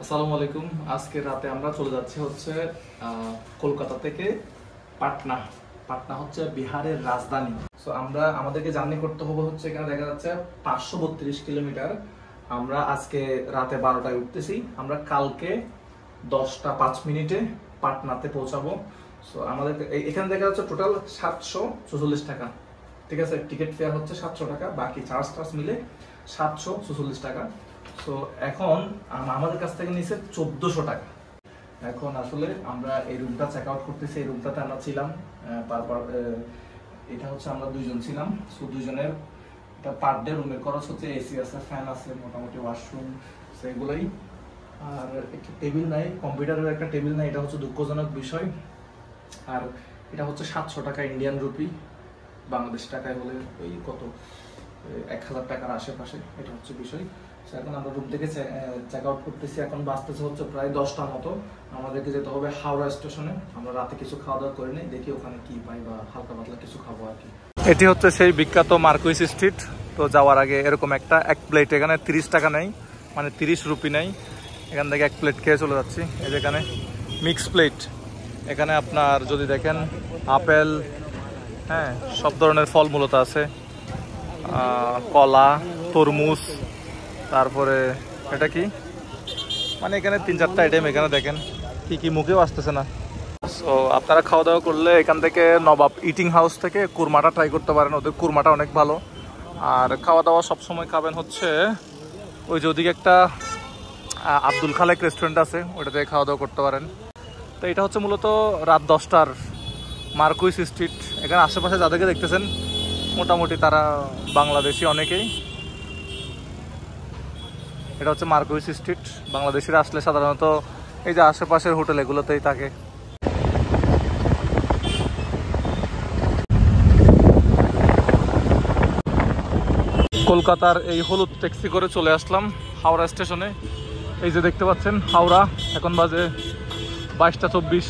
আসসালামু আলাইকুম। আজকে রাতে আমরা চলে যাচ্ছি হচ্ছে কলকাতা থেকে পাটনা। পাটনা হচ্ছে বিহারের রাজধানী। সো আমাদেরকে জার্নি করতে হবে হচ্ছে, এখানে দেখা যাচ্ছে 532 কিলোমিটার। আমরা আজকে রাতে 12টায় উঠতেছি। আমরা কালকে 10টা 5 মিনিটে পাটনাতে পৌঁছাবো। সো আমাদের এখানে দেখা যাচ্ছে টোটাল 744 টাকা। ঠিক আছে, টিকিট ফেয়ার হচ্ছে 700 টাকা, বাকি চার্জ মিলে 744 টাকা। সো এখন আমাদের কাছ থেকে নিচ্ছে 1400 টাকা। এখন আসলে আমরা এই রুমটা চেক আউট করতেছি। এই রুমটাতে আমরা ছিলাম এটা হচ্ছে আমরা দুইজন ছিলাম। সো দুইজনের পার ডে রুমের খরচ হচ্ছে, এসি আছে, ফ্যান আছে, মোটামুটি ওয়াশরুম সেগুলোই। আর একটা টেবিল নাই, কম্পিউটারের একটা টেবিল নাই, এটা হচ্ছে দুঃখজনক বিষয়। আর এটা হচ্ছে 700 টাকা ইন্ডিয়ান রুপি, বাংলাদেশ টাকায় হলে ওই কত 1000 টাকার আশেপাশে, এটা হচ্ছে বিষয়। এখন আমরা রুম থেকে চেক আউট করতেছি। এখন বাজতেছে হচ্ছে প্রায় 10টার মতো। আমাদেরকে যেতে হবে হাওড়া স্টেশনে। আমরা রাতে কিছু খাওয়া দাওয়া করে নিই, দেখি ওখানে কি পাই, বা হালকা পাতলা কিছু খাবো আর কি। এটি হচ্ছে সেই বিখ্যাত মার্কুইস স্ট্রিট। তো যাওয়ার আগে এরকম এক প্লেট এখানে 30 টাকা নেই, মানে 30 রুপি নেই। এখান থেকে এক প্লেট খেয়ে চলে যাচ্ছি। এই যেখানে মিক্স প্লেট, এখানে আপনার যদি দেখেন আপেল, হ্যাঁ, সব ধরনের ফল মূলত আছে, কলা, তরমুজ, তারপরে এটা কি, মানে এখানে 3-4টা আইটেম এখানে দেখেন, কি কি মুখেও আসতেছে না। সো আপনারা খাওয়া দাওয়া করলে এখান থেকে নবাব ইটিং হাউস থেকে কুরমাটা ট্রাই করতে পারেন, ওদের কুরমাটা অনেক ভালো। আর খাওয়া দাওয়া সবসময় খাবেন হচ্ছে ওই যে ওদিকে একটা আব্দুল খালেক রেস্টুরেন্ট আছে, ওইটাতে খাওয়া দাওয়া করতে পারেন। তো এটা হচ্ছে মূলত রাত 10টার মার্কুইস স্ট্রিট। এখানে আশেপাশে যাদেরকে দেখতেছেন মোটামুটি তারা বাংলাদেশি অনেকেই। এটা হচ্ছে মার্কুইস স্ট্রিট। বাংলাদেশিরা আসলে সাধারণত এই যে আশেপাশের হোটেল এগুলোতেই থাকে। কলকাতার এই হলুদ ট্যাক্সি করে চলে আসলাম হাওড়া স্টেশনে। এই যে দেখতে পাচ্ছেন হাওড়া, এখন বাজে 22টা 24।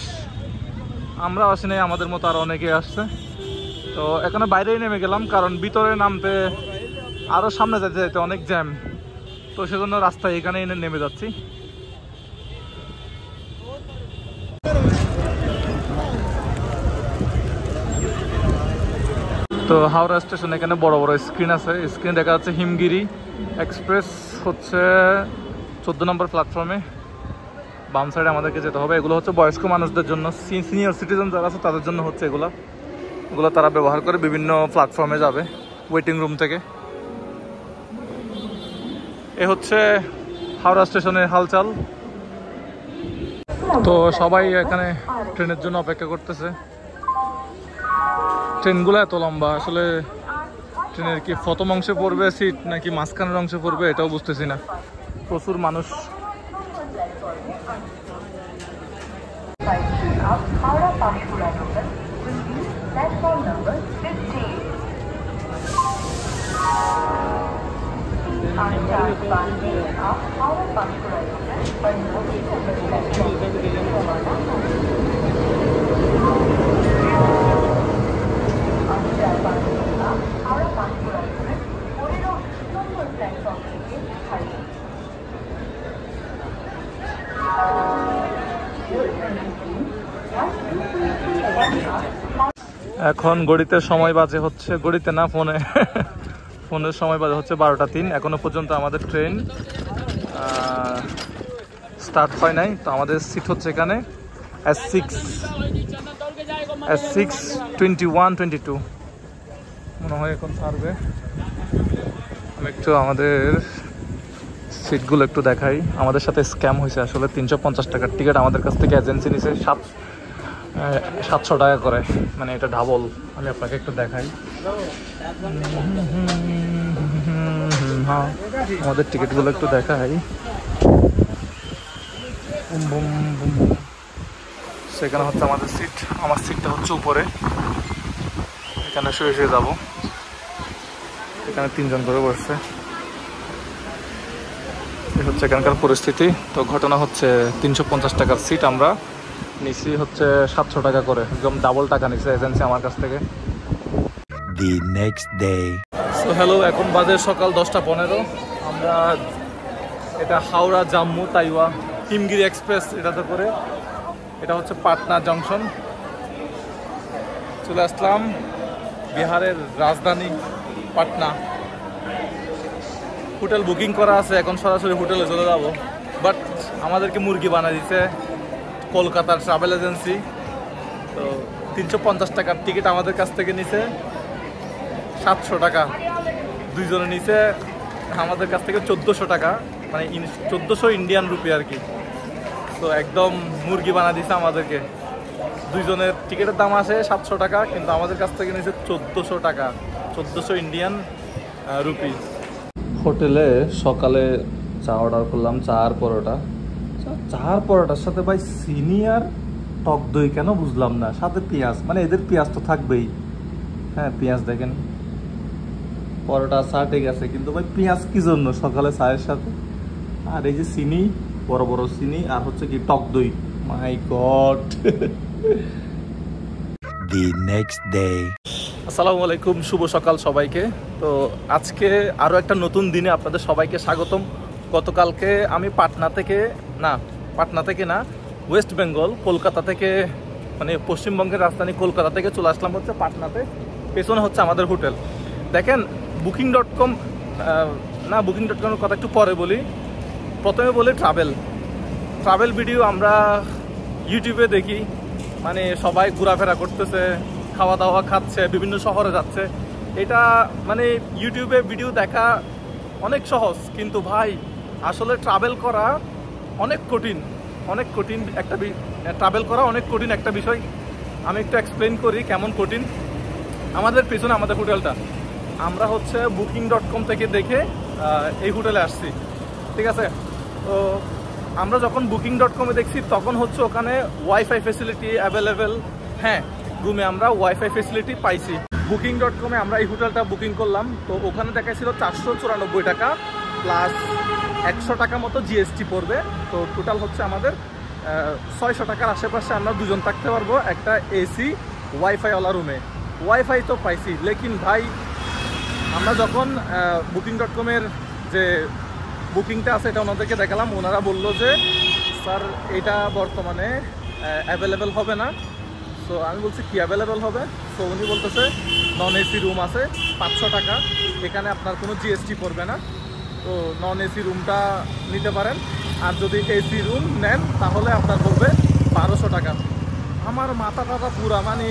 আমরা আসি নাই, আমাদের মতো আর অনেকে আসছে। তো এখানে বাইরেই নেমে গেলাম, কারণ ভিতরে নামতে আরও সামনে যেতে যেতে অনেক জ্যাম। তো সেজন্য রাস্তায় এখানে এনে নেমে যাচ্ছি। তো হাওড়া স্টেশন, এখানে বড় বড় স্ক্রিন আছে। স্ক্রিন দেখা যাচ্ছে হিমগিরি এক্সপ্রেস হচ্ছে 14 নম্বর প্ল্যাটফর্মে। বাম সাইডে আমাদেরকে যেতে হবে। এগুলো হচ্ছে বয়স্ক মানুষদের জন্য, সিনিয়র সিটিজেন যারা আছে তাদের জন্য হচ্ছে এগুলো তারা ব্যবহার করে বিভিন্ন প্ল্যাটফর্মে যাবে ওয়েটিং রুম থেকে। এ হচ্ছে হাওড়া স্টেশনের হালচাল। তো সবাই এখানে ট্রেনের জন্য অপেক্ষা করতেছে। ট্রেনগুলো এত লম্বা, আসলে ট্রেনের কি প্রথম অংশে পড়বে সিট নাকি মাঝখানের অংশে পড়বে এটাও বুঝতেছি না। প্রচুর মানুষ। এখন ঘড়িতে সময় বাজে হচ্ছে, ঘড়িতে না ফোনে ফোনের সময় বাজে হচ্ছে 12টা 3। এখনো পর্যন্ত আমাদের ট্রেন স্টার্ট হয় নাই। তো আমাদের সিট হচ্ছে এখানে S6 21-22 মনে হয় এখন ছাড়বে। আমি একটু আমাদের সিটগুলো একটু দেখাই। আমাদের সাথে স্ক্যাম হয়েছে আসলে। 350 টাকার টিকিট আমাদের কাছ থেকে এজেন্সি নিছে 700 টাকা করে, মানে এটা ডাবল। আমি আপনাকে একটু দেখাই। হ্যাঁ, আমাদের টিকিটগুলো একটু দেখাই। সেখানে হচ্ছে আমাদের সিট। আমার সিটটা হচ্ছে উপরে, এখানে শুয়ে যাবো। এখানে 3 জন করে বসছে। এই হচ্ছে এখানকার পরিস্থিতি। তো ঘটনা হচ্ছে 350 টাকার সিট আমরা নিছি হচ্ছে 700 টাকা করে, একদম ডাবল টাকা নিছে এজেন্সি আমার কাছ থেকে। The next day. So hello, এখন বাজে সকাল 10টা 15। আমরা এটা হাওড়া জাম্মু তাইওয়া হিমগিরি এক্সপ্রেস এটাতে করে। এটা হচ্ছে পাটনা জংশন। চলে আসলাম বিহারের রাজধানী পাটনা। হোটেল বুকিং করা আছে, এখন সরাসরি হোটেলে চলে যাব। বাট আমাদেরকে মুরগি বানিয়ে দিছে কলকাতার ট্রাভেল এজেন্সি। তো 350 টাকার টিকিট আমাদের কাছ থেকে নিছে, 700 টাকা দুইজনে নিছে আমাদের কাছ থেকে 1400 টাকা, মানে 1400 ইন্ডিয়ান রুপি আর কি। তো একদম মুরগি বানিয়ে দিছে আমাদেরকে। দুইজনের টিকিটের দাম আসে 700 টাকা, কিন্তু আমাদের কাছ থেকে নিছে 1400 টাকা, 1400 ইন্ডিয়ান রুপি। হোটেলে সকালে চা অর্ডার করলাম, চা আর পরোটা। চা আর পরোটার সাথে ভাই সিনিয়র টক দই কেন বুঝলাম না, সাথে পেঁয়াজ, মানে এদের পেঁয়াজ তো থাকবেই। হ্যাঁ পেঁয়াজ দেখেন, পরোটা চা ঠিক আছে, কিন্তু ভাই পেঁয়াজ কি জন্য সকালে চায়ের সাথে? আর এই যে চিনি, বড় বড় চিনি, আর হচ্ছে কি টক দই। মাই গড। The next day. আসসালামু আলাইকুম, শুভ সকাল সবাইকে। তো আজকে আরও একটা নতুন দিনে আপনাদের সবাইকে স্বাগতম। গতকালকে আমি পাটনা থেকে না, ওয়েস্ট বেঙ্গল কলকাতা থেকে, মানে পশ্চিমবঙ্গের রাজধানী কলকাতা থেকে চলে আসলাম হচ্ছে পাটনাতে। পেছনে হচ্ছে আমাদের হোটেল। দেখেন Booking.com Booking.com-এর কথা একটু পরে বলি। প্রথমে বলি ট্রাভেল ভিডিও আমরা ইউটিউবে দেখি, মানে সবাই ঘোরাফেরা করতেছে, খাওয়া দাওয়া খাচ্ছে, বিভিন্ন শহরে যাচ্ছে। এটা মানে ইউটিউবে ভিডিও দেখা অনেক সহজ, কিন্তু ভাই আসলে ট্রাভেল করা অনেক কঠিন একটা বিষয়। আমি একটু এক্সপ্লেন করি কেমন কঠিন। আমাদের পেছনে আমাদের হোটেলটা, আমরা হচ্ছে Booking.com থেকে দেখে এই হোটেলে আসছি, ঠিক আছে? তো আমরা যখন Booking.com-এ দেখছি তখন হচ্ছে ওখানে ওয়াইফাই ফেসিলিটি অ্যাভেলেবেল। হ্যাঁ, রুমে আমরা ওয়াইফাই ফেসিলিটি পাইছি। Booking.com-এ আমরা এই হোটেলটা বুকিং করলাম, তো ওখানে দেখাচ্ছিল 494 টাকা প্লাস 100 টাকা মতো জিএসটি পড়বে। তো টোটাল হচ্ছে আমাদের 600 টাকার আশেপাশে আমরা দুজন থাকতে পারবো একটা এসি ওয়াইফাইওয়ালা রুমে। ওয়াইফাই তো পাইছি, লেকিন ভাই আমরা যখন Booking.com-এর যে বুকিংটা আছে এটা ওনাদেরকে দেখালাম, ওনারা বললো যে স্যার এটা বর্তমানে অ্যাভেলেবেল হবে না। সো আমি বলছি কি অ্যাভেলেবেল হবে? সো উনি বলতেছে নন এসি রুম আছে 500 টাকা, এখানে আপনার কোনো জিএসটি পড়বে না। তো নন এসি রুমটা নিতে পারেন, আর যদি এসি রুম নেন তাহলে আপনার পড়বে 1200 টাকা। আমার মাথা পুরা মানে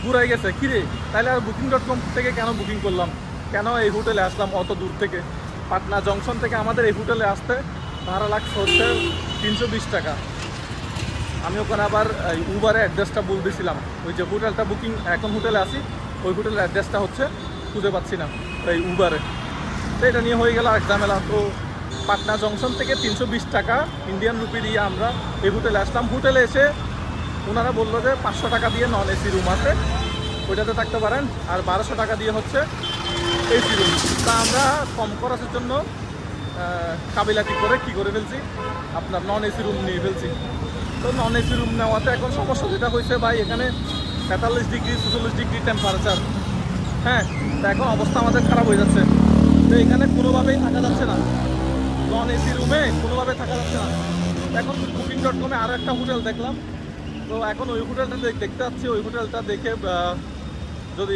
ঘুরাই গেছে, কিরে তাহলে আর Booking.com থেকে কেন বুকিং করলাম, কেন এই হোটেলে আসলাম অত দূর থেকে? পাটনা জংশন থেকে আমাদের এই হোটেলে আসতে ভাড়া লাগছে হচ্ছে 320 টাকা। আমি ওখানে আবার উবারের অ্যাড্রেসটা বলতেছিলাম, ওই যে হোটেলটা বুকিং এখন হোটেলে আসি, ওই হোটেলের অ্যাড্রেসটা হচ্ছে খুঁজে পাচ্ছি না এই উবারে। তো এটা নিয়ে হয়ে গেল এক ঝামেলা। তো পাটনা জংশন থেকে 320 টাকা ইন্ডিয়ান রুপি দিয়ে আমরা এই হোটেলে আসলাম। হোটেলে এসে ওনারা বললো যে 500 টাকা দিয়ে নন এসি রুম আছে, ওইটাতে থাকতে পারেন, আর 1200 টাকা দিয়ে হচ্ছে এসি রুম। তা আমরা কম খরচের জন্য কাবিলাতি করে কী করে ফেলছি, আপনার নন এসি রুম নিয়ে ফেলছি। তো নন এসি রুম নেওয়াতে এখন সমস্যা যেটা হয়েছে ভাই, এখানে 43 ডিগ্রি 46 ডিগ্রি টেম্পারেচার। হ্যাঁ, তা এখন অবস্থা আমাদের খারাপ হয়ে যাচ্ছে। তো এখানে কোনোভাবেই থাকা যাচ্ছে না, নন এসি রুমে কোনোভাবে থাকা যাচ্ছে না। এখন Booking.com-এ আরও একটা হোটেল দেখলাম, তো এখন ওই হোটেলটা দেখতে যাচ্ছি। ওই হোটেলটা দেখে যদি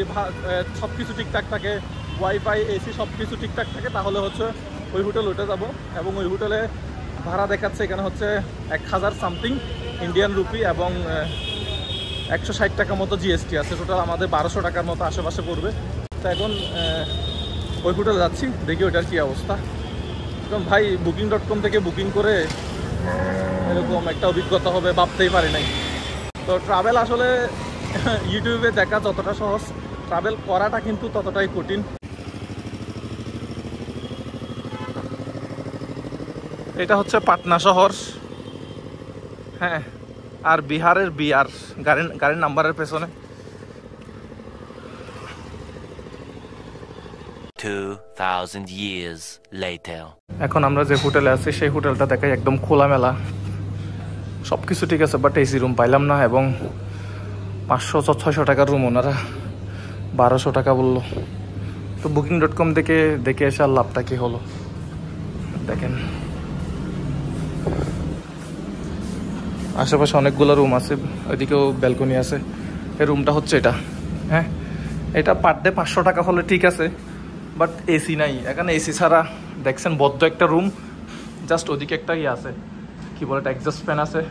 সব কিছু ঠিকঠাক থাকে, ওয়াইফাই এসি সব কিছু ঠিকঠাক থাকে, তাহলে হচ্ছে ওই হোটেল উঠে যাব। এবং ওই হোটেলে ভাড়া দেখাচ্ছে এখানে হচ্ছে 1000 সামথিং ইন্ডিয়ান রুপি এবং 160 টাকা মতো জিএসটি আছে। টোটাল আমাদের 1200 টাকার মতো আশেপাশে পড়বে। তো এখন ওই হোটেলে যাচ্ছি, দেখি ওইটার কী অবস্থা। এখন ভাই Booking.com থেকে বুকিং করে এরকম একটা অভিজ্ঞতা হবে ভাবতেই পারি নাই। তো ট্রাভেল আসলে ইউটিউবে দেখা যতটা সহজ, ট্রাভেল করাটা কিন্তু ততটাই কঠিন। এটা হচ্ছে পাটনা শহর, হ্যাঁ, আর বিহারের বিয়ার গাড়ির নাম্বারের পেছনে। 2000 years later. এখন আমরা যে হোটেলে আছি সেই হোটেলটা দেখাই একদম খোলামেলা, সব কিছু ঠিক আছে, বাট এসি রুম পাইলাম না। এবং 500-600 টাকার রুম ওনারা 1200 টাকা বললো। তো Booking.com দেখে এসে আর লাভটা কি হলো দেখেন। আশেপাশে অনেকগুলো রুম আছে, ওইদিকেও ব্যালকনি আছে। এই রুমটা হচ্ছে এটা। হ্যাঁ, এটা পার ডে 500 টাকা হলে ঠিক আছে, বাট এসি নাই এখানে। এসি ছাড়া দেখছেন বদ্ধ একটা রুম, জাস্ট ওদিকে একটা ইয়ে আছে, কি বলে এটা, এক্সস্ট ফ্যান আছে।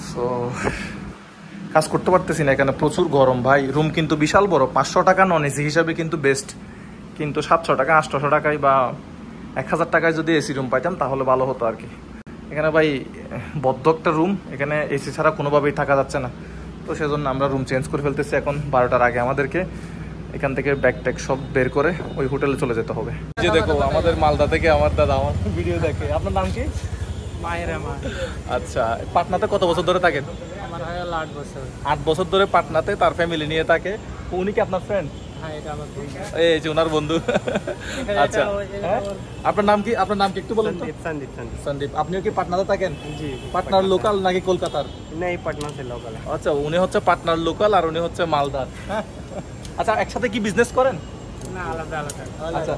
সো কাজ করতে পারতেছি না এখানে, প্রচুর গরম ভাই। রুম কিন্তু বিশাল বড়, 500 টাকা নন এসি হিসাবে কিন্তু বেস্ট, কিন্তু 700 টাকা 800 টাকায় বা 1000 টাকায় যদি এসি রুম পাইতাম তাহলে ভালো হতো আর কি। এখানে ভাই বদ্ধ একটা রুম, এখানে এসি ছাড়া কোনোভাবেই থাকা যাচ্ছে না। তো সেজন্য আমরা রুম চেঞ্জ করে ফেলতেছি এখন 12টার আগে। আমাদেরকে এখান থেকে ব্যাগ ট্যাগ সব বের করে ওই হোটেলে চলে যেতে হবে। যে দেখো আমাদের মালদা থেকে আমার দাদা আমার ভিডিও দেখে। আপনার নাম কি? মায়ের আমার। আচ্ছা, পাটনাতে কত বছর ধরে থাকেন? আমার হয় 8 বছর। 8 বছর ধরে পাটনাতে তার ফ্যামিলি নিয়ে থাকে। উনি কি আপনার ফ্রেন্ড? হ্যাঁ, এটা আমার বন্ধু। এই যে ওনার বন্ধু। আচ্ছা, আপনার নাম কি? আপনার নাম কি একটু বলুন তো। সন্দীপ। সন্দীপ। আপনিও কি পাটনাতে থাকেন? জি। পাটনার লোকাল নাকি কলকাতার? नहीं, पटना से लोकल है। আচ্ছা, উনি হচ্ছে পাটনার লোকাল আর উনি হচ্ছে মালদার। আচ্ছা, একসাথে কি বিজনেস করেন? না, আলাদা আলাদা। আচ্ছা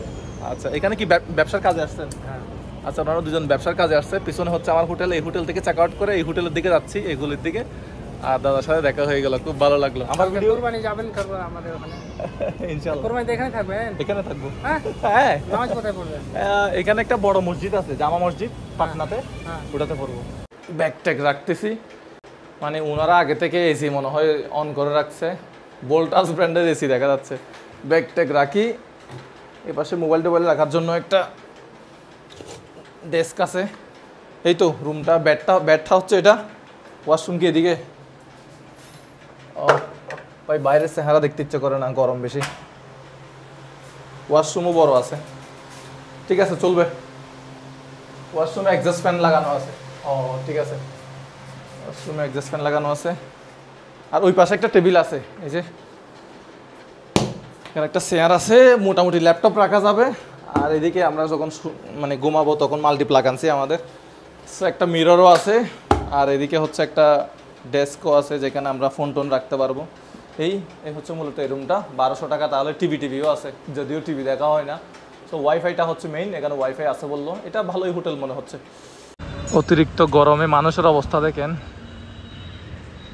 আচ্ছা, এখানে কি ব্যবসার কাজে আসছেন? হ্যাঁ। আচ্ছা, ওনারা দুজন ব্যবসার কাজে আসছে। পিছনে হচ্ছে আমার হোটেল, এই হোটেল থেকে চেক আউট করে এই হোটেলের দিকে যাচ্ছি, এইগুলির দিকে। আর দাদার সাথে দেখা হয়ে গেল, খুব ভালো লাগলো। আমার ভিডিও কুরবানি যাবেন করব আমাদের ওখানে ইনশাআল্লাহ। কুরবানি এখানে থাকবেন? এখানে থাকবো। হ্যাঁ। হ্যাঁ, নামাজ কোথায় পড়বেন? এখানে একটা বড় মসজিদ আছে, জামা মসজিদ পাটনাতে, হ্যাঁ। ওটাতে পড়বো। ব্যাগ ট্যাগ রাখতেছি, মানে ওনারা আগে থেকে এসি মনে হয় অন করে রাখছে, ভোল্টাস ব্র্যান্ডের এসি দেখা যাচ্ছে। ব্যাগ ট্যাগ রাখি, এপাশে মোবাইল টোবাইল রাখার জন্য একটা ডেস্ক আছে। এই তো রুমটা, ব্যাডটা হচ্ছে এটা। ওয়াশরুম কি এদিকে? ও ভাই, বাইরের চেহারা দেখতে ইচ্ছে করে না, গরম বেশি। ওয়াশরুমও বড় আছে, ঠিক আছে চলবে। ওয়াশরুমে এক্সস্ট ফ্যান লাগানো আছে। ও ঠিক আছে, ওয়াশরুমে এক্সস্ট ফ্যান লাগানো আছে। আর ওই পাশে একটা টেবিল আছে, এই যে এখানে একটা চেয়ার আছে, মোটামুটি ল্যাপটপ রাখা যাবে। আর এদিকে আমরা যখন মানে ঘুমাবো তখন মাল্টিপ্লাগ আনছি আমাদের। সো একটা মিররও আছে, আর এদিকে হচ্ছে একটা ডেস্কও আছে যেখানে আমরা ফোন টোন রাখতে পারবো। এই হচ্ছে মূলত এই রুমটা। 1200 টাকা। তাহলে টিভিও আছে, যদিও টিভি দেখা হয় না। সো ওয়াইফাইটা হচ্ছে মেইন, এখানে ওয়াইফাই আছে বললো। এটা ভালোই হোটেল মনে হচ্ছে। অতিরিক্ত গরমে মানুষের অবস্থা দেখেন,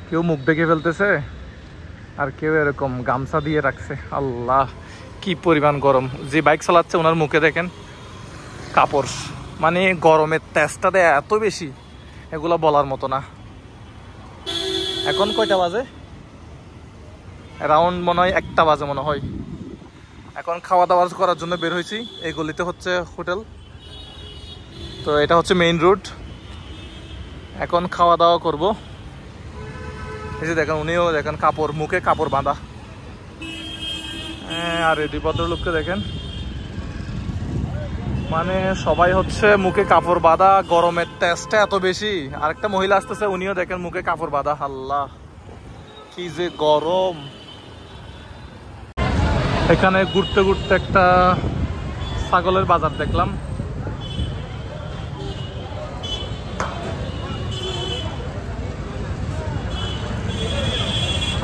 কেউ মুখ ঢেকে ফেলতেছে আর কেউ এরকম গামছা দিয়ে রাখছে। আল্লাহ, কি পরিমাণ গরম। যে বাইক চালাচ্ছে ওনার মুখে দেখেন কাপড়, মানে গরমের তেজটা দেয় এত বেশি, এগুলো বলার মতো না। এখন কয়টা বাজে? অ্যারাউন্ড মনে হয় 1টা বাজে মনে হয়। এখন খাওয়া দাওয়া করার জন্য বের হয়েছি। এই গলিতে হচ্ছে হোটেল, তো এটা হচ্ছে মেইন রোড। এখন খাওয়া দাওয়া করবো। এই যে দেখেন, উনিও দেখেন কাপড়, মুখে কাপড় বাঁধা। আর এই ভদ্রলোককে দেখেন, মানে সবাই হচ্ছে মুখে কাপড় বাঁধা, গরমের তেজটা এত বেশি। আরেকটা মহিলা আসতেছে, উনিও দেখেন মুখে কাপড় বাঁধা। আল্লাহ, কি যে গরম। এখানে ঘুরতে ঘুরতে একটা ছাগলের বাজার দেখলাম।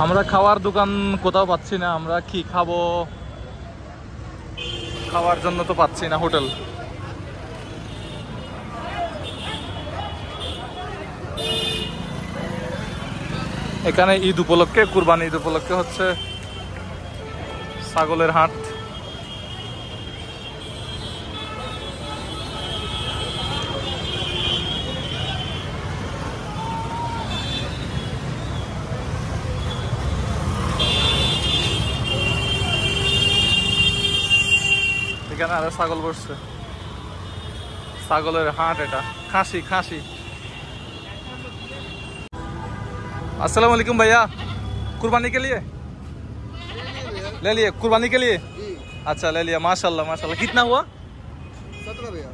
আমরা খাওয়ার দোকান কোথাও পাচ্ছি না, আমরা কি খাবো, খাওয়ার জন্য তো পাচ্ছি না হোটেল। এখানে ঈদ উপলক্ষে, কুরবানি ঈদ উপলক্ষে হচ্ছে ছাগলের হাট। এখানে আরো ছাগল বসছে, ছাগলের হাট এটা। খাসি। अस्सलाम वालेकुम भैया, कुर्बानी के लिए ले लिए? कुर्बानी के लिए? अच्छा, ले लिया। माशाल्लाह माशाल्लाह। कितना हुआ? 17 भैया।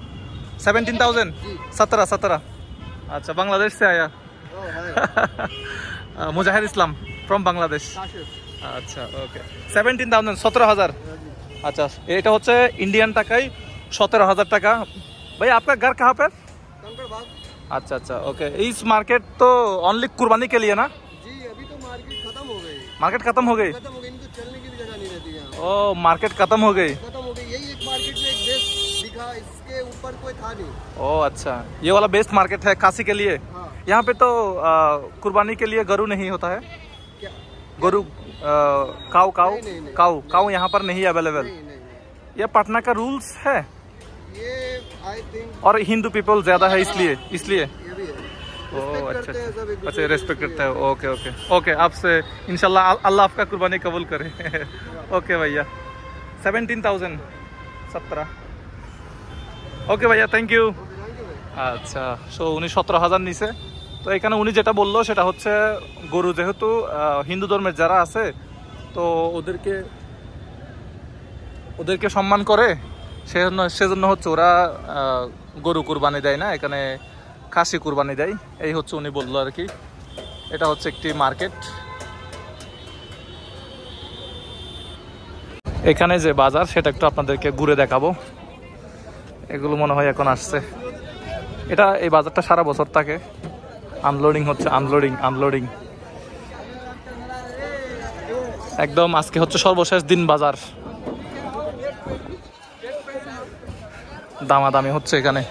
17,000? 17। अच्छा, बांग्लादेश से आया? मुजाहिर इस्लाम फ्रॉम बांग्लादेश। अच्छा, ओके। 17,000, 17,000। अच्छा, এটা হচ্ছে ইন্ডিয়ান টাকায় 17,000 টাকা। भाई आपका घर कहाँ पर? अच्छा, ओके। इस मार्केट तो ओनली कुर्बानी के लिए ना? जी, अभी तो मार्केट खत्म हो गई। मार्केट खत्म हो गई? इनको चलने की भी जगह नहीं रहती है। ओ, मार्केट खत्म हो गई। यही एक मार्केट में एक बेस दिखा, इसके ऊपर कोई था नहीं। ओ अच्छा, ये वाला बेस्ट मार्केट है खासी के लिए। हाँ। यहाँ पे तो कुर्बानी के लिए गरु नहीं होता है, क्या? गरु काऊ काऊ नहीं। काऊ काऊ यहाँ पर नहीं अवेलेबल। नहीं। ये पटना का रूल्स है ये आई थिंक और हिंदू पीपल ज्यादा है इसलिए ये भी है। ओ Respect अच्छा करते हैं सब एक अच्छा, दूसरे रेस्पेक्ट को, करता है। ओके ओके ओके, आपसे इंशाल्लाह अल्लाह आपका कुर्बानी कबूल करे। ओके भैया, 17,017। ওকে ভাইয়া, থ্যাংক ইউ। আচ্ছা, সো উনি 17,000 নিছে। তো এখানে উনি যেটা বললো সেটা হচ্ছে গরু যেহেতু হিন্দু ধর্মের যারা আছে তো ওদেরকে সম্মান করে, সেজন্য হচ্ছে ওরা গরু কুরবানি দেয় না, এখানে খাসি কুরবানি দেয়। এই হচ্ছে উনি বললো আর কি। এটা হচ্ছে একটি মার্কেট। এখানে যে বাজার সেটা একটু আপনাদেরকে ঘুরে দেখাবো। এগুলো মনে হয় এখন আসছে। এই বাজারটা সারা বছর থাকে, আনলোডিং হচ্ছে, আনলোডিং একদম। আজকে হচ্ছে সর্বশেষ দিন বাজার, দামাদামি হচ্ছে এখানে।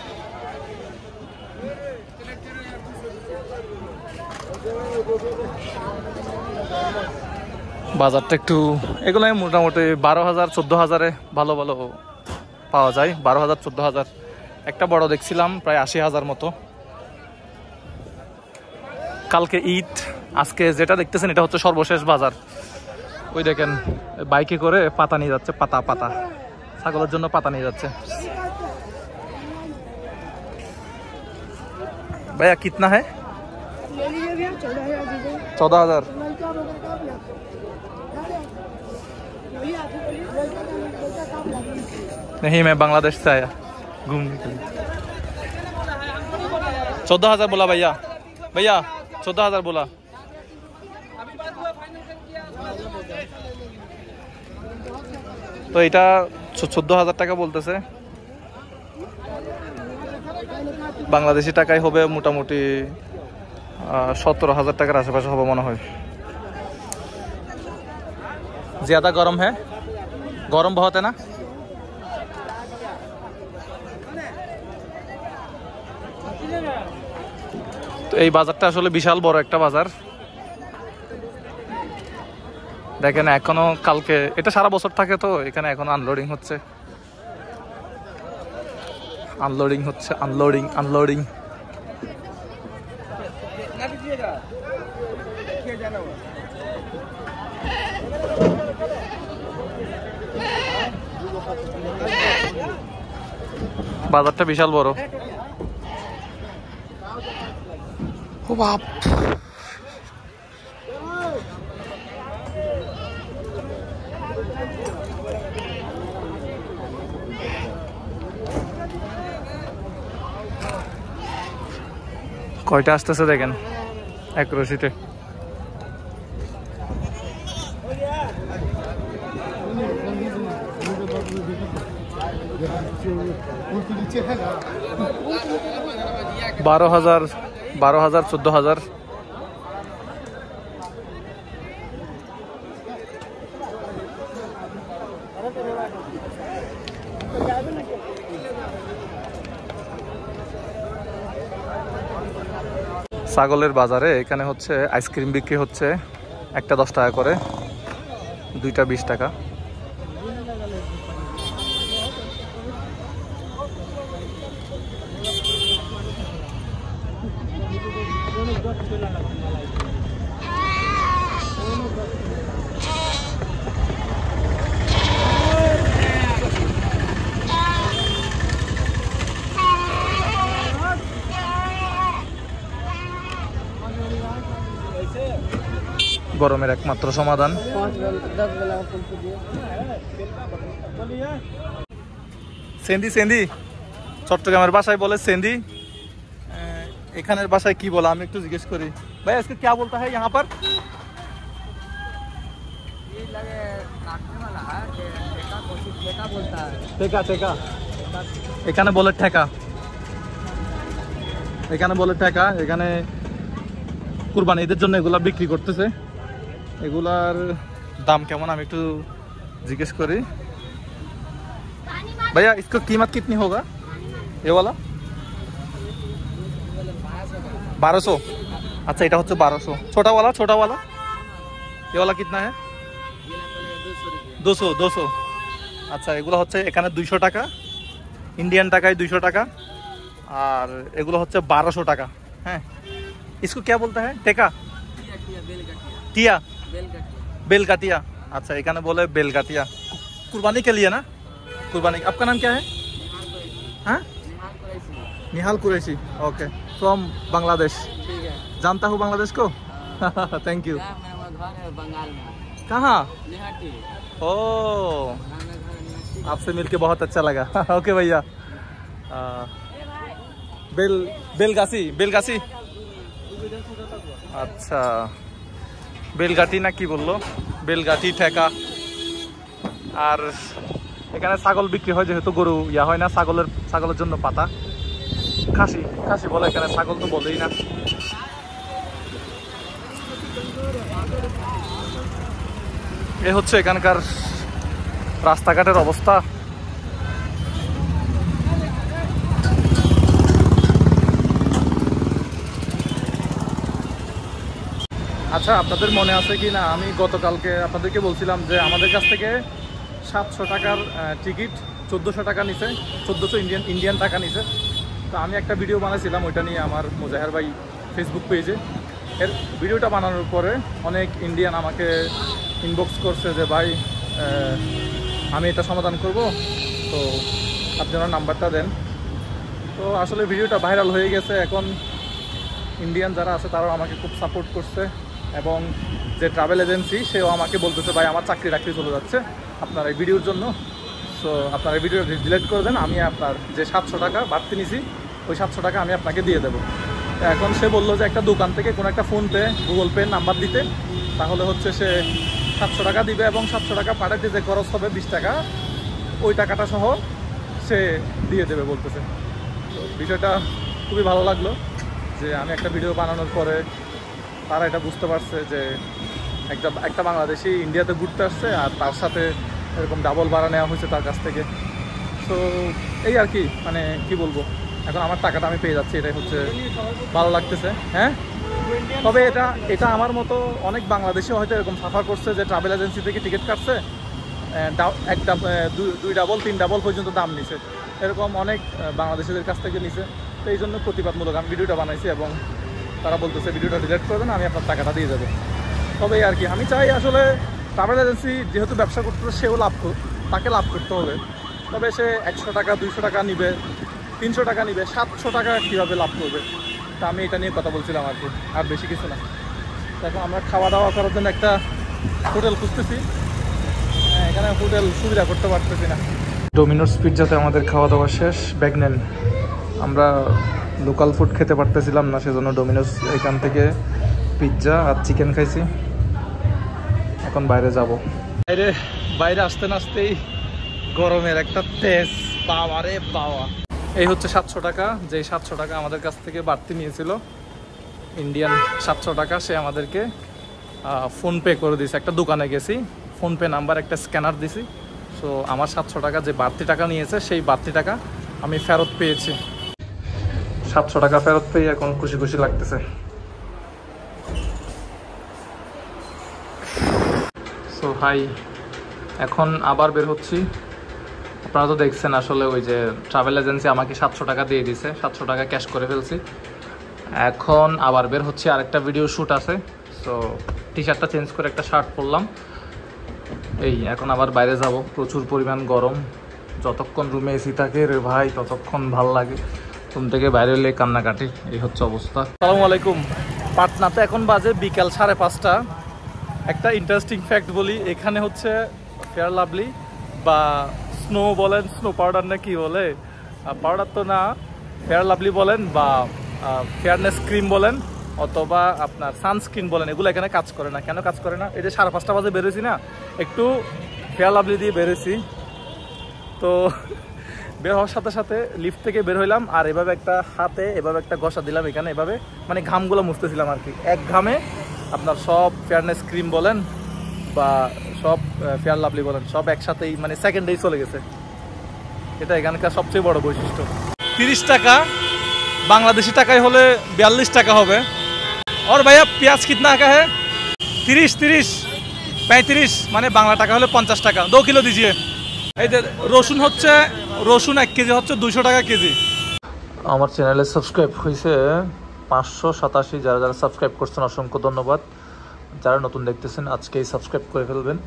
বাজারটা একটু এগুলো মোটামুটি 12,000 14,000-এ ভালো ভালো পাওয়া যায়। 12,000 14,000। একটা বড় দেখছিলাম প্রায় 80,000 মতো। কালকে ঈদ, আজকে যেটা দেখতেছেন এটা হচ্ছে সর্বশেষ বাজার। ওই দেখেন বাইকে করে পাতা নিয়ে যাচ্ছে, পাতা ছাগলের জন্য পাতা নিয়ে যাচ্ছে। ভাইয়া কিতনা है? 14,000। नहीं, मैं बांग्लादेश से आया घूमने के लिए। 14,000 बोला भैया 14,000 बोला। তো এটা 14,000 টাকা বলতেছে। বাংলাদেশি টাকায় হবে মোটামুটি 17,000 টাকার আশেপাশে হবে মনে হয়। ज्यादा गरम है, गरम बहुत है ना। তো এই বাজারটা আসলে বিশাল বড় একটা বাজার। দেখেন এখনো কালকে, এটা সারা বছর থাকে তো এখানে এখনো আনলোডিং হচ্ছে। আনলোডিং। বাজারটা বিশাল বড়। ও বাপ, কয়টা আসতেছে দেখেন এক রশিতে। बारह हजार 14,000। ছাগলের বাজারে এখানে হচ্ছে আইসক্রিম বিক্রি হচ্ছে, একটা 10 টাকা করে, দুইটা 20 টাকা। গরমের একমাত্র সমাধান। সেন্দি চট্টগ্রামের ভাষায় বলে সেন্দি, এখানের ভাষায় কি বলে আমি একটু জিজ্ঞেস করি। ভাই আজকে क्या बोलता है यहाँ पर? ঠেকা। এখানে বলে ঠেকা। এখানে কুরবানি ঈদের জন্য এগুলা বিক্রি করতেছে। এগুলার দাম কেমন আমি একটু জিজ্ঞেস করি। भैया इसको कीमत कितनी होगा? ये वाला 1200। अच्छा এটা হচ্ছে 1200। छोटा वाला ये वाला कितना है? 200। আচ্ছা এগুলো হচ্ছে এখানে 200 টাকা, ইন্ডিয়ান টাকায় 200 টাকা, আর এগুলো হচ্ছে 1200 টাকা। হ্যাঁ, इसको क्या बोलता है? टेका, टिया, बेलकाटिया। अच्छा এখানে বলে बेलकाटिया। कुर्बानी के लिए ना? कुर्बानी। आपका नाम क्या है? हाँ, निहाल कुरैशी। Okay, from Bangladesh. जानता हूँ बांग्लादेश को। Thank you. बंगाल में कहाँ? निहाटी। ओ, आपसे मिलके बहुत अच्छा लगा। ओके भैया। बेलगासी। আচ্ছা, বেলগাটি না কি বললো, বেলগাটি ঠেকা। আর এখানে ছাগল বিক্রি হয়, যেহেতু গরু ইয়া হয় না, ছাগলের জন্য পাতা। খাসি বলে এখানে, ছাগল তো বলেই না। এ হচ্ছে এখানকার রাস্তাঘাটের অবস্থা। আচ্ছা, আপনাদের মনে আছে কি না, আমি গতকালকে আপনাদেরকে বলছিলাম যে আমাদের কাছ থেকে 700 টাকার টিকিট 1400 টাকা নিছে, 1400 ইন্ডিয়ান টাকা নিছে। তো আমি একটা ভিডিও বানাইছিলাম ওইটা নিয়ে আমার মোজাহের ভাই ফেসবুক পেজে। এর ভিডিওটা বানানোর পরে অনেক ইন্ডিয়ান আমাকে ইনবক্স করছে যে ভাই আমি এটা সমাধান করব, তো আপনি ওনার নাম্বারটা দেন। তো আসলে ভিডিওটা ভাইরাল হয়ে গেছে। এখন ইন্ডিয়ান যারা আছে তারাও আমাকে খুব সাপোর্ট করছে, এবং যে ট্রাভেল এজেন্সি সেও আমাকে বলতেছে ভাই আমার চাকরি চলে যাচ্ছে আপনার এই ভিডিওর জন্য, সো আপনার এই ভিডিও ডিলিট করে দেন, আমি আপনার যে 700 টাকা বাড়তি নিছি ওই 700 টাকা আমি আপনাকে দিয়ে দেবো। এখন সে বললো যে একটা দোকান থেকে কোনো একটা ফোনপে, গুগল পে নাম্বার দিতে, তাহলে হচ্ছে সে 700 টাকা দিবে, এবং 700 টাকা পাঠাতে যে খরচ হবে 20 টাকা, ওই টাকাটা সহ সে দিয়ে দেবে বলতেছে। তো বিষয়টা খুবই ভালো লাগলো যে আমি একটা ভিডিও বানানোর পরে তারা এটা বুঝতে পারছে যে একটা বাংলাদেশি ইন্ডিয়াতে ঘুরতে আসছে, আর তার সাথে এরকম ডাবল ভাড়া নেওয়া হয়েছে তার কাছ থেকে। তো এই আর কি, মানে কি বলবো, এখন আমার টাকাটা আমি পেয়ে যাচ্ছি, এটাই হচ্ছে ভালো লাগতেছে। হ্যাঁ, তবে এটা আমার মতো অনেক বাংলাদেশি হয়তো এরকম সাফার করছে যে ট্রাভেল এজেন্সি থেকে টিকিট কাটছে, একটা 2 ডাবল 3 ডাবল পর্যন্ত দাম নিছে, এরকম অনেক বাংলাদেশিদের কাছ থেকে নিছে। তো এই জন্য প্রতিবাদমূলক আমি ভিডিওটা বানাইছি, এবং তারা বলতেছে ভিডিওটা ডিলিট করে দেন, আমি আপনার টাকাটা দিয়ে দেবো। তবে আর কি, আমি চাই আসলে ট্রাভেল এজেন্সি যেহেতু ব্যবসা করতে, সেও তাকে লাভ করতে হবে। তবে সে 100 টাকা 200 টাকা নিবে, 300 টাকা নিবে, 700 টাকা কীভাবে লাভ করবে, তা আমি এটা নিয়ে কথা বলছিলাম আর কি, আর বেশি কিছু না। এখন আমরা খাওয়া দাওয়া করার জন্য একটা হোটেল খুঁজতেছি, এখানে হোটেল সুবিধা করতে পারতেছি না। ডোমিনোস পিৎজাতে আমাদের খাওয়া দাওয়া শেষ, ব্যাগ নেন। আমরা লোকাল ফুড খেতে পারতেছিলাম না, সেজন্য ডোমিনোস এখান থেকে পিৎজা আর চিকেন খাইছি। এখন বাইরে যাব। বাইরে আসতে না আসতেই গরমের একটা তেজ, বাবা রে বাবা। এই হচ্ছে 700 টাকা, যে 700 টাকা আমাদের কাছ থেকে বাড়তি নিয়েছিল ইন্ডিয়ান 700 টাকা, সে আমাদেরকে ফোনপে করে দিয়েছে। একটা দোকানে গেছি, ফোনপে নাম্বার একটা স্ক্যানার দিছি, সো আমার 700 টাকা যে বাড়তি টাকা নিয়েছে সেই বাড়তি টাকা আমি ফেরত পেয়েছি। 700 টাকা ফেরত পেয়ে এখন খুশি লাগতেছে। সো হাই, এখন আবার বের হচ্ছি। আপনারা তো দেখছেন আসলে ওই যে ট্রাভেল এজেন্সি আমাকে 700 টাকা দিয়ে দিছে, 700 টাকা ক্যাশ করে ফেলছি। এখন আবার বের হচ্ছে, আরেকটা ভিডিও শ্যুট আছে, সো টি শার্টটা চেঞ্জ করে একটা শার্ট পরলাম। এই এখন আবার বাইরে যাব, প্রচুর পরিমাণ গরম। যতক্ষণ রুমে এসি থাকে রে ভাই ততক্ষণ ভাল লাগে, রুম থেকে বাইরে হলে কান্নাকাটি। এই হচ্ছে অবস্থা। আসসালামু আলাইকুম। পাটনাতে এখন বাজে বিকাল 5:30। একটা ইন্টারেস্টিং ফ্যাক্ট বলি, এখানে হচ্ছে ফেয়ার লাভলি বা স্নো বলেন, স্নো পাউডার না কি বলে, পাউডার তো না, ফেয়ার লাভলি বলেন বা ফেয়ারনেস ক্রিম বলেন, অথবা আপনার সানস্ক্রিন বলেন, এগুলো এখানে কাজ করে না। কেন কাজ করে না? এই যে 5:30 বাজে বেরোছি না, একটু ফেয়ার লাভলি দিয়ে বেরোছি, তো বের হওয়ার সাথে সাথে লিফট থেকে বের হইলাম, আর এভাবে একটা হাতে এভাবে একটা ঘষা দিলাম এখানে, এভাবে মানে ঘামগুলো মুছতেছিলাম আর কি। এক ঘামে আপনার সব ফেয়ারনেস ক্রিম বলেন বা সব ফেয়ার লাভলি বলেন, সব একসাথেই মানে সেকেন্ডেই চলে গেছে। এটা এখানকার সবচেয়ে বড় বৈশিষ্ট্য। 30 টাকা, बांग्लादेशी টাকায় হলে 42 টাকা হবে। और भैया प्याज कितना का है? 30 35 মানে বাংলা টাকা হলে 50 টাকা। 2 কিলো दीजिए। এই যে রসুন হচ্ছে, রসুন 1 কেজি হচ্ছে 200 টাকা কেজি। আমার চ্যানেলে সাবস্ক্রাইব হয়েছে 587। যারা যারা সাবস্ক্রাইব করছেন অসংখ্য ধন্যবাদ। যারা নতুন দেখতেছেন আজকেই সাবস্ক্রাইব করে ফেলবেন।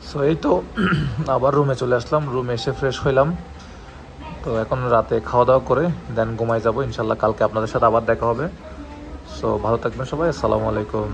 সো এই তো আবার রুমে চলে আসলাম, রুমে এসে ফ্রেশ হইলাম। তো এখন রাতে খাওয়া দাওয়া করে দেন ঘুমাই যাবো ইনশাল্লাহ। কালকে আপনাদের সাথে আবার দেখা হবে। সো ভালো থাকবেন সবাই, আসসালামু আলাইকুম।